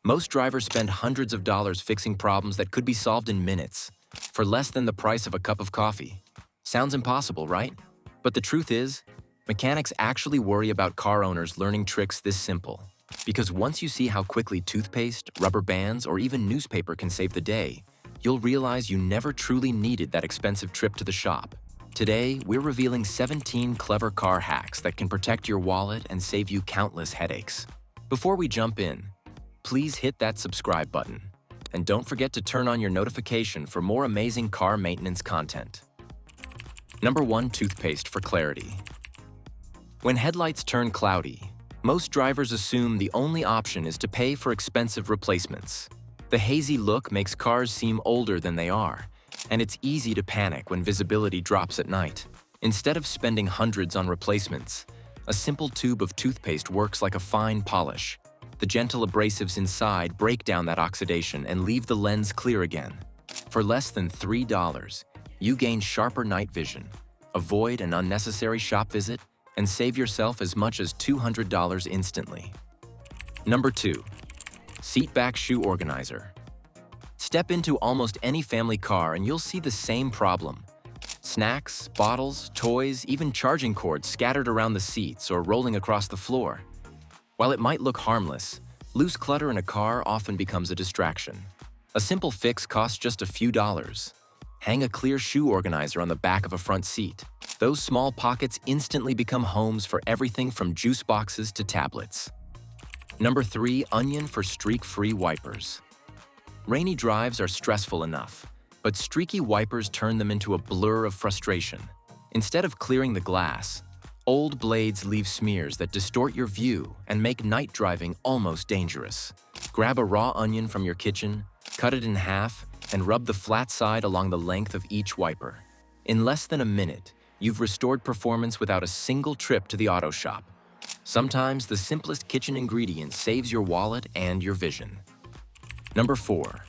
Most drivers spend hundreds of dollars fixing problems that could be solved in minutes, for less than the price of a cup of coffee. Sounds impossible, right? But the truth is, mechanics actually worry about car owners learning tricks this simple. Because once you see how quickly toothpaste, rubber bands, or even newspaper can save the day, you'll realize you never truly needed that expensive trip to the shop. Today, we're revealing 17 clever car hacks that can protect your wallet and save you countless headaches. Before we jump in, please hit that subscribe button. And don't forget to turn on your notification for more amazing car maintenance content. Number 1. Toothpaste for clarity. When headlights turn cloudy, most drivers assume the only option is to pay for expensive replacements. The hazy look makes cars seem older than they are, and it's easy to panic when visibility drops at night. Instead of spending hundreds on replacements, a simple tube of toothpaste works like a fine polish. The gentle abrasives inside break down that oxidation and leave the lens clear again. For less than $3, you gain sharper night vision, avoid an unnecessary shop visit, and save yourself as much as $200 instantly. Number 2. Seat back shoe organizer. Step into almost any family car and you'll see the same problem. Snacks, bottles, toys, even charging cords scattered around the seats or rolling across the floor. While it might look harmless, loose clutter in a car often becomes a distraction. A simple fix costs just a few dollars. Hang a clear shoe organizer on the back of a front seat. Those small pockets instantly become homes for everything from juice boxes to tablets. Number 3. Onion for streak-free wipers. Rainy drives are stressful enough, but streaky wipers turn them into a blur of frustration. Instead of clearing the glass, old blades leave smears that distort your view and make night driving almost dangerous. Grab a raw onion from your kitchen, cut it in half, and rub the flat side along the length of each wiper. In less than a minute, you've restored performance without a single trip to the auto shop. Sometimes the simplest kitchen ingredient saves your wallet and your vision. Number 4.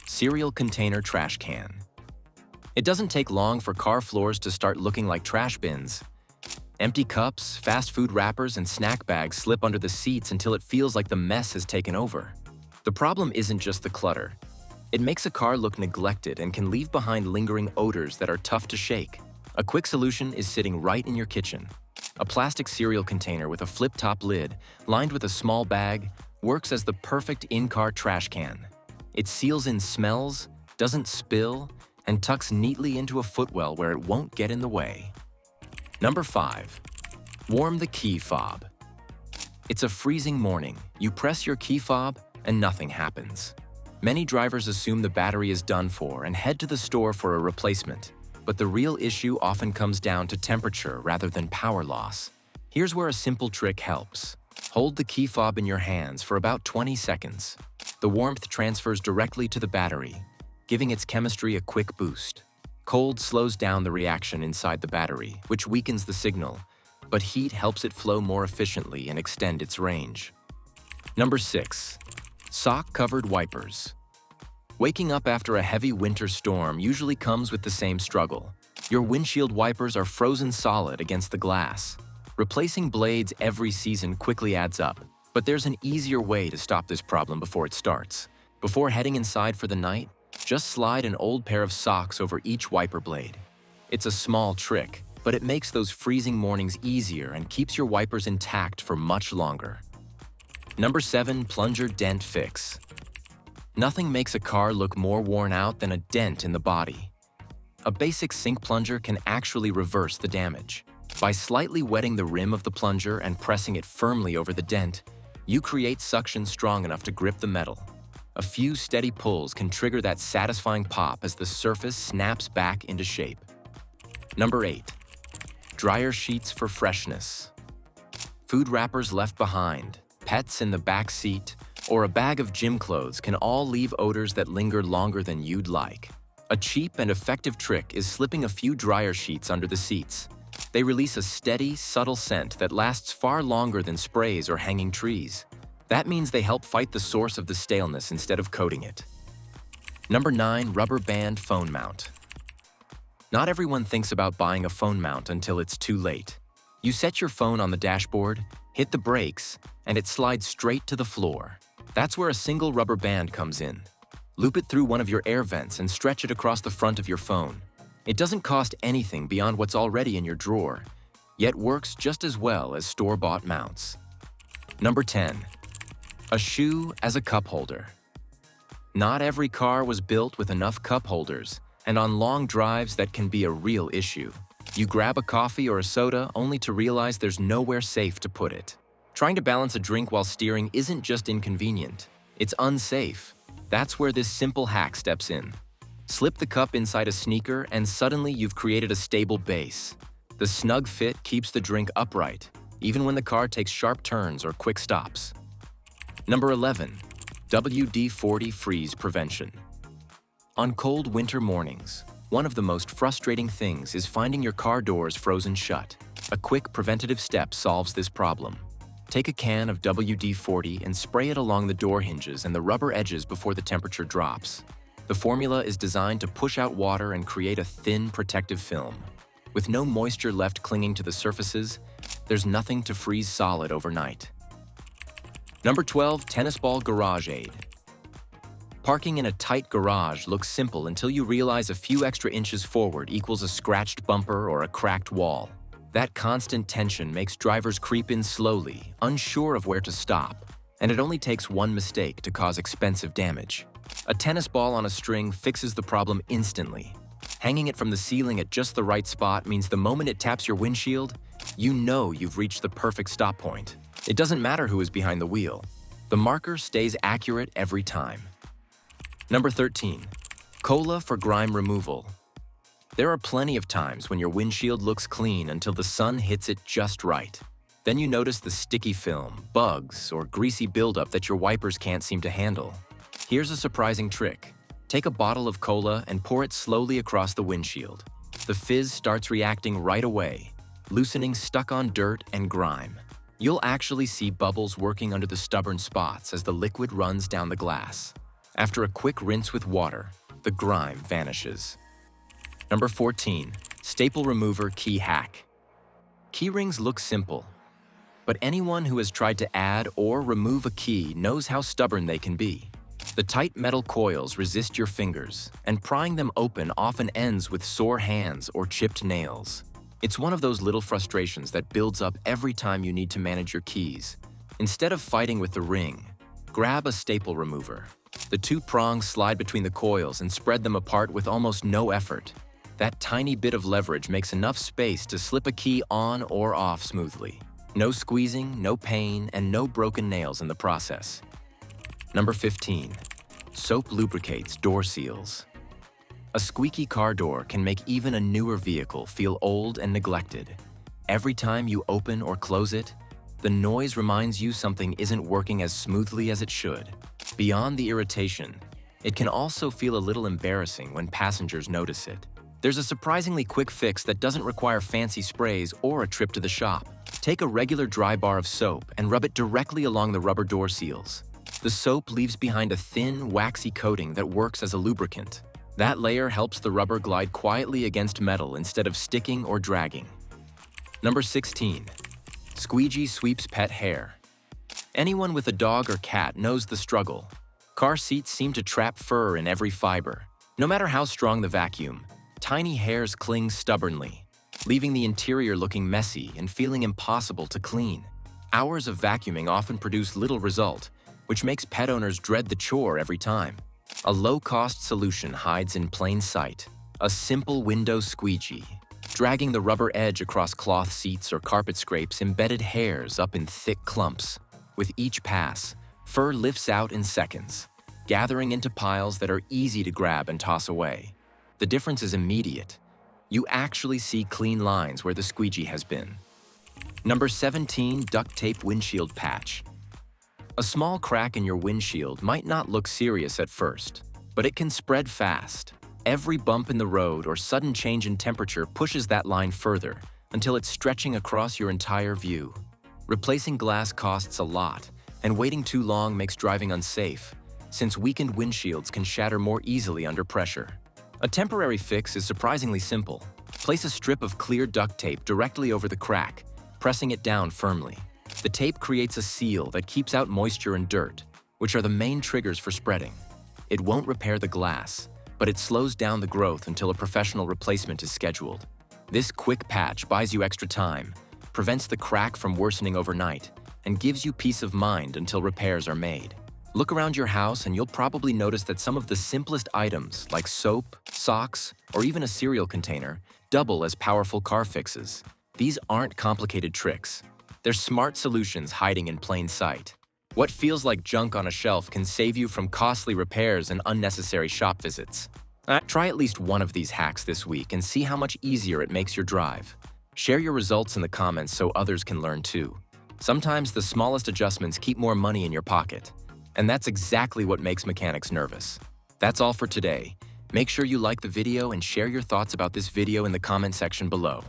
Cereal container trash can. It doesn't take long for car floors to start looking like trash bins. Empty cups, fast food wrappers, and snack bags slip under the seats until it feels like the mess has taken over. The problem isn't just the clutter. It makes a car look neglected and can leave behind lingering odors that are tough to shake. A quick solution is sitting right in your kitchen. A plastic cereal container with a flip-top lid, lined with a small bag, works as the perfect in-car trash can. It seals in smells, doesn't spill, and tucks neatly into a footwell where it won't get in the way. Number 5. Warm the key fob. It's a freezing morning. You press your key fob and nothing happens. Many drivers assume the battery is done for and head to the store for a replacement. But the real issue often comes down to temperature rather than power loss. Here's where a simple trick helps. Hold the key fob in your hands for about 20 seconds. The warmth transfers directly to the battery, giving its chemistry a quick boost. Cold slows down the reaction inside the battery, which weakens the signal, but heat helps it flow more efficiently and extend its range. Number 6. Sock-covered wipers. Waking up after a heavy winter storm usually comes with the same struggle. Your windshield wipers are frozen solid against the glass. Replacing blades every season quickly adds up, but there's an easier way to stop this problem before it starts. Before heading inside for the night, just slide an old pair of socks over each wiper blade. It's a small trick, but it makes those freezing mornings easier and keeps your wipers intact for much longer. Number 7. Plunger dent fix. Nothing makes a car look more worn out than a dent in the body. A basic sink plunger can actually reverse the damage. By slightly wetting the rim of the plunger and pressing it firmly over the dent, you create suction strong enough to grip the metal. A few steady pulls can trigger that satisfying pop as the surface snaps back into shape. Number 8. Dryer sheets for freshness. Food wrappers left behind, pets in the back seat, or a bag of gym clothes can all leave odors that linger longer than you'd like. A cheap and effective trick is slipping a few dryer sheets under the seats. They release a steady, subtle scent that lasts far longer than sprays or hanging trees. That means they help fight the source of the staleness instead of coating it. Number 9. Rubber band phone mount. Not everyone thinks about buying a phone mount until it's too late. You set your phone on the dashboard, hit the brakes, and it slides straight to the floor. That's where a single rubber band comes in. Loop it through one of your air vents and stretch it across the front of your phone. It doesn't cost anything beyond what's already in your drawer, yet works just as well as store-bought mounts. Number 10. A shoe as a cup holder. Not every car was built with enough cup holders, and on long drives that can be a real issue. You grab a coffee or a soda only to realize there's nowhere safe to put it. Trying to balance a drink while steering isn't just inconvenient, it's unsafe. That's where this simple hack steps in. Slip the cup inside a sneaker and suddenly you've created a stable base. The snug fit keeps the drink upright, even when the car takes sharp turns or quick stops. Number 11. WD-40 Freeze Prevention. On cold winter mornings, one of the most frustrating things is finding your car doors frozen shut. A quick preventative step solves this problem. Take a can of WD-40 and spray it along the door hinges and the rubber edges before the temperature drops. The formula is designed to push out water and create a thin, protective film. With no moisture left clinging to the surfaces, there's nothing to freeze solid overnight. Number 12. Tennis ball garage aid. Parking in a tight garage looks simple until you realize a few extra inches forward equals a scratched bumper or a cracked wall. That constant tension makes drivers creep in slowly, unsure of where to stop, and it only takes one mistake to cause expensive damage. A tennis ball on a string fixes the problem instantly. Hanging it from the ceiling at just the right spot means the moment it taps your windshield, you know you've reached the perfect stop point. It doesn't matter who is behind the wheel. The marker stays accurate every time. Number 13. Cola for grime removal. There are plenty of times when your windshield looks clean until the sun hits it just right. Then you notice the sticky film, bugs, or greasy buildup that your wipers can't seem to handle. Here's a surprising trick. Take a bottle of cola and pour it slowly across the windshield. The fizz starts reacting right away, loosening stuck-on dirt and grime. You'll actually see bubbles working under the stubborn spots as the liquid runs down the glass. After a quick rinse with water, the grime vanishes. Number 14. Staple remover key hack. Key rings look simple, but anyone who has tried to add or remove a key knows how stubborn they can be. The tight metal coils resist your fingers, and prying them open often ends with sore hands or chipped nails. It's one of those little frustrations that builds up every time you need to manage your keys. Instead of fighting with the ring, grab a staple remover. The two prongs slide between the coils and spread them apart with almost no effort. That tiny bit of leverage makes enough space to slip a key on or off smoothly. No squeezing, no pain, and no broken nails in the process. Number 15. Soap lubricates door seals. A squeaky car door can make even a newer vehicle feel old and neglected. Every time you open or close it, the noise reminds you something isn't working as smoothly as it should. Beyond the irritation, it can also feel a little embarrassing when passengers notice it. There's a surprisingly quick fix that doesn't require fancy sprays or a trip to the shop. Take a regular dry bar of soap and rub it directly along the rubber door seals. The soap leaves behind a thin, waxy coating that works as a lubricant. That layer helps the rubber glide quietly against metal instead of sticking or dragging. Number 16. Squeegee sweeps pet hair. Anyone with a dog or cat knows the struggle. Car seats seem to trap fur in every fiber. No matter how strong the vacuum, tiny hairs cling stubbornly, leaving the interior looking messy and feeling impossible to clean. Hours of vacuuming often produce little result, which makes pet owners dread the chore every time. A low-cost solution hides in plain sight: a simple window squeegee. Dragging the rubber edge across cloth seats or carpet scrapes embedded hairs up in thick clumps. With each pass, fur lifts out in seconds, gathering into piles that are easy to grab and toss away. The difference is immediate. You actually see clean lines where the squeegee has been. Number 17. Duct tape windshield patch. A small crack in your windshield might not look serious at first, but it can spread fast. Every bump in the road or sudden change in temperature pushes that line further until it's stretching across your entire view. Replacing glass costs a lot, and waiting too long makes driving unsafe, since weakened windshields can shatter more easily under pressure. A temporary fix is surprisingly simple. Place a strip of clear duct tape directly over the crack, pressing it down firmly. The tape creates a seal that keeps out moisture and dirt. which are the main triggers for spreading. It won't repair the glass, but it slows down the growth until a professional replacement is scheduled. This quick patch buys you extra time, prevents the crack from worsening overnight, and gives you peace of mind until repairs are made. Look around your house and you'll probably notice that some of the simplest items, like soap, socks, or even a cereal container, double as powerful car fixes. These aren't complicated tricks. They're smart solutions hiding in plain sight. What feels like junk on a shelf can save you from costly repairs and unnecessary shop visits. Try at least one of these hacks this week and see how much easier it makes your drive. Share your results in the comments so others can learn too. Sometimes the smallest adjustments keep more money in your pocket. And that's exactly what makes mechanics nervous. That's all for today. Make sure you like the video and share your thoughts about this video in the comment section below.